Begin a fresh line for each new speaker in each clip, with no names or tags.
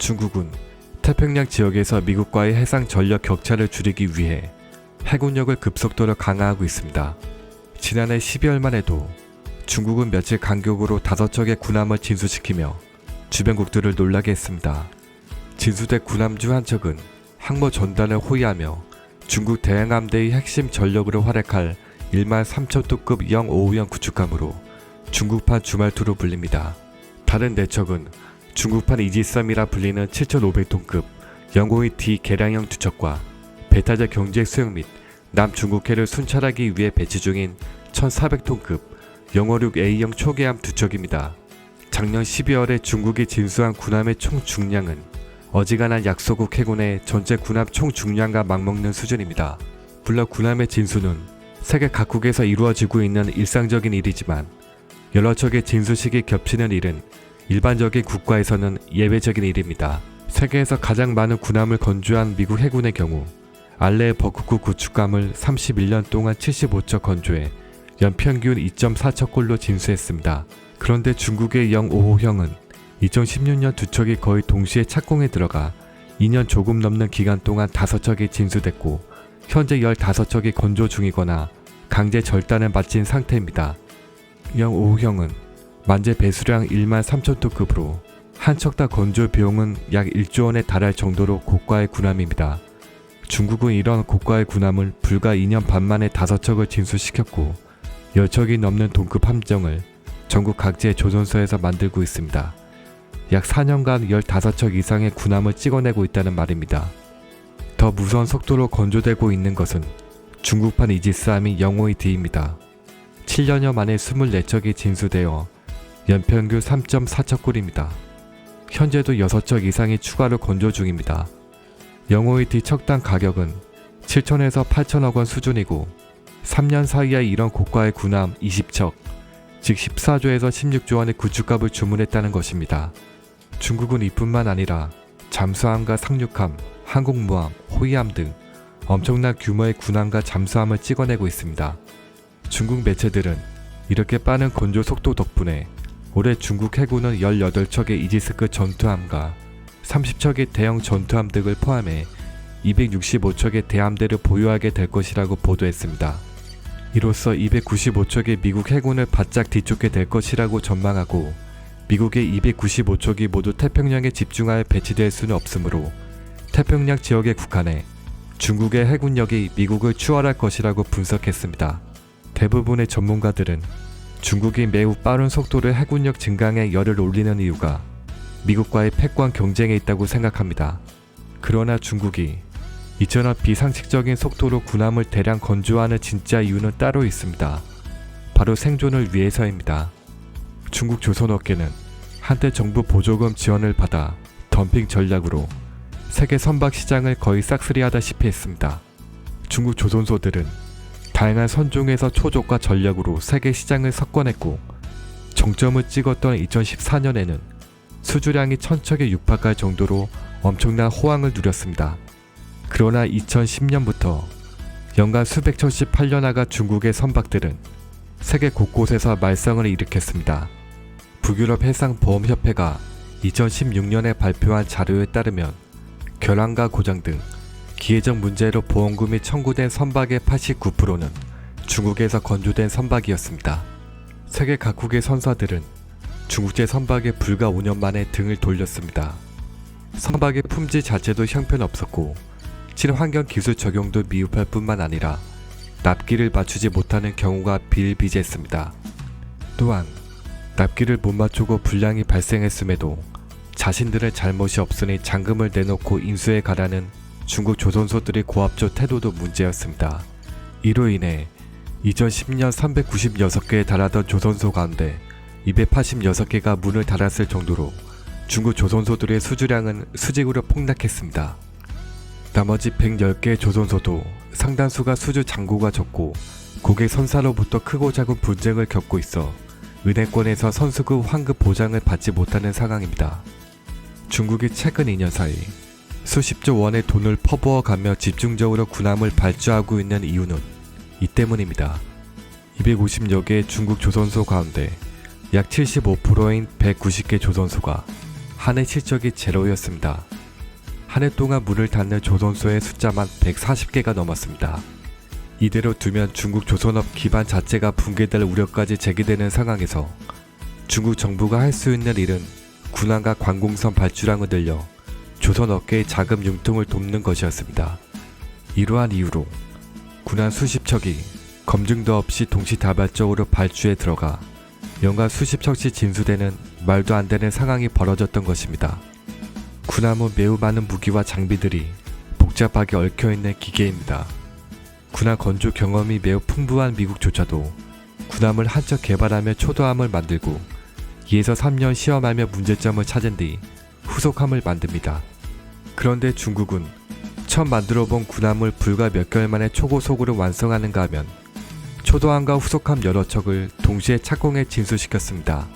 중국은 태평양 지역에서 미국과의 해상 전력 격차를 줄이기 위해 해군력을 급속도로 강화하고 있습니다. 지난해 12월만 해도 중국은 며칠 간격으로 5척의 군함을 진수시키며 주변국들을 놀라게 했습니다. 진수대 군함 중 한 척은 항모 전단을 호위하며 중국 대항함대의 핵심 전력으로 활약할 13,000톤급 영오후형 구축함으로 중국판 주말투로 불립니다. 다른 4척은 중국판 이지썸이라 불리는 7,500톤급 영호위-D 개량형 2척과 배타적 경주핵 수용 및 남중국해를 순찰하기 위해 배치 중인 1,400톤급 영호6A형 초계함 2척입니다. 작년 12월에 중국이 진수한 군함의 총 중량은 어지간한 약소국 해군의 전체 군함 총 중량과 맞먹는 수준입니다. 물론 군함의 진수는 세계 각국에서 이루어지고 있는 일상적인 일이지만 여러 척의 진수식이 겹치는 일은 일반적인 국가에서는 예외적인 일입니다. 세계에서 가장 많은 군함을 건조한 미국 해군의 경우 알레 버쿠크 구축함을 31년 동안 75척 건조해 연평균 2.4척꼴로 진수했습니다. 그런데 중국의 영오호형은 2016년 2척이 거의 동시에 착공에 들어가 2년 조금 넘는 기간 동안 5척이 진수됐고 현재 15척이 건조 중이거나 강제 절단을 마친 상태입니다. 영오호형은 만재 배수량 13,000톤급으로 한 척당 건조 비용은 약 1조 원에 달할 정도로 고가의 군함입니다. 중국은 이런 고가의 군함을 불과 2년 반 만에 5척을 진수시켰고 10척이 넘는 동급 함정을 전국 각지의 조선소에서 만들고 있습니다. 약 4년간 15척 이상의 군함을 찍어내고 있다는 말입니다. 더 무서운 속도로 건조되고 있는 것은 중국판 이지스함인 영호위-D입니다. 7년여 만에 24척이 진수되어 연평균 3.4척꼴입니다. 현재도 6척 이상이 추가로 건조 중입니다. 영호위-D 척당 가격은 7천에서 8천억 원 수준이고 3년 사이에 이런 고가의 군함 20척, 즉 14조에서 16조 원의 구축값을 주문했다는 것입니다. 중국은 이뿐만 아니라 잠수함과 상륙함, 항공모함, 호위함 등 엄청난 규모의 군함과 잠수함을 찍어내고 있습니다. 중국 매체들은 이렇게 빠른 건조 속도 덕분에 올해 중국 해군은 18척의 이지스급 전투함과 30척의 대형 전투함 등을 포함해 265척의 대함대를 보유하게 될 것이라고 보도했습니다. 이로써 295척의 미국 해군을 바짝 뒤쫓게 될 것이라고 전망하고 미국의 295척이 모두 태평양에 집중하여 배치될 수는 없으므로 태평양 지역에 국한해 중국의 해군력이 미국을 추월할 것이라고 분석했습니다. 대부분의 전문가들은 중국이 매우 빠른 속도로 해군력 증강에 열을 올리는 이유가 미국과의 패권 경쟁에 있다고 생각합니다. 그러나 중국이 이처럼 비상식적인 속도로 군함을 대량 건조하는 진짜 이유는 따로 있습니다. 바로 생존을 위해서입니다. 중국 조선업계는 한때 정부 보조금 지원을 받아 덤핑 전략으로 세계 선박 시장을 거의 싹쓸이하다시피 했습니다. 중국 조선소들은 다양한 선종에서 초저가 전략으로 세계 시장을 석권했고 정점을 찍었던 2014년에는 수주량이 1,000척에 육박할 정도로 엄청난 호황을 누렸습니다. 그러나 2010년부터 연간 수백 척씩 팔려나가 중국의 선박들은 세계 곳곳에서 말썽을 일으켰습니다. 북유럽 해상보험협회가 2016년에 발표한 자료에 따르면 결항과 고장 등 기회적 문제로 보험금이 청구된 선박의 89%는 중국에서 건조된 선박이었습니다. 세계 각국의 선사들은 중국제 선박에 불과 5년 만에 등을 돌렸습니다. 선박의 품질 자체도 형편없었고 친환경 기술 적용도 미흡할 뿐만 아니라 납기를 맞추지 못하는 경우가 비일비재했습니다. 또한 납기를 못 맞추고 불량이 발생했음에도 자신들의 잘못이 없으니 잔금을 내놓고 인수해 가라는 중국 조선소들의 고압적 태도도 문제였습니다. 이로 인해 2010년 396개에 달하던 조선소 가운데 286개가 문을 닫았을 정도로 중국 조선소들의 수주량은 수직으로 폭락했습니다. 나머지 110개의 조선소도 상당수가 수주 잔고가 적고 고객 선사로부터 크고 작은 분쟁을 겪고 있어 은행권에서 선수급 환급 보장을 받지 못하는 상황입니다. 중국이 최근 2년 사이 수십조 원의 돈을 퍼부어가며 집중적으로 군함을 발주하고 있는 이유는 이 때문입니다. 250여 개의 중국 조선소 가운데 약 75%인 190개 조선소가 한 해 실적이 제로였습니다. 한 해 동안 문을 닫는 조선소의 숫자만 140개가 넘었습니다. 이대로 두면 중국 조선업 기반 자체가 붕괴될 우려까지 제기되는 상황에서 중국 정부가 할 수 있는 일은 군함과 관공선 발주량을 늘려 조선 업계의 자금 융통을 돕는 것이었습니다. 이러한 이유로 군함 수십 척이 검증도 없이 동시다발적으로 발주에 들어가 연간 수십 척씩 진수되는 말도 안 되는 상황이 벌어졌던 것입니다. 군함은 매우 많은 무기와 장비들이 복잡하게 얽혀있는 기계입니다. 군함 건조 경험이 매우 풍부한 미국조차도 군함을 한척 개발하며 초도함을 만들고 2에서 3년 시험하며 문제점을 찾은 뒤 후속함을 만듭니다. 그런데 중국은 처음 만들어본 군함을 불과 몇 개월 만에 초고속으로 완성하는가 하면 초도함과 후속함 여러 척을 동시에 착공해 진수시켰습니다.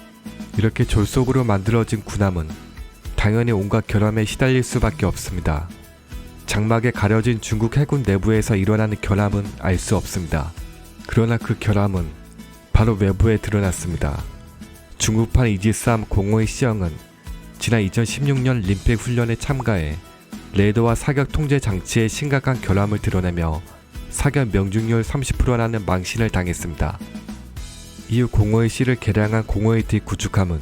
이렇게 졸속으로 만들어진 군함은 당연히 온갖 결함에 시달릴 수밖에 없습니다. 장막에 가려진 중국 해군 내부에서 일어나는 결함은 알 수 없습니다. 그러나 그 결함은 바로 외부에 드러났습니다. 중국판 이지스함 공호의 시형은 지난 2016년 림팩 훈련에 참가해 레이더와 사격 통제 장치에 심각한 결함을 드러내며 사격 명중률 30%라는 망신을 당했습니다. 이후 공호의 C를 개량한 공호의 D 구축함은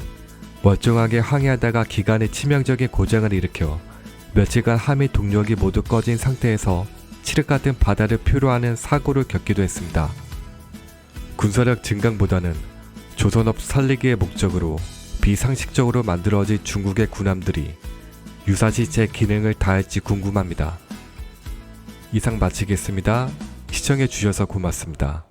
멀쩡하게 항해하다가 기간에 치명적인 고장을 일으켜 며칠간 함의 동력이 모두 꺼진 상태에서 칠흑 같은 바다를 표류하는 사고를 겪기도 했습니다. 군사력 증강보다는 조선업 살리기의 목적으로 비상식적으로 만들어진 중국의 군함들이 유사시 제 기능을 다할지 궁금합니다. 이상 마치겠습니다. 시청해 주셔서 고맙습니다.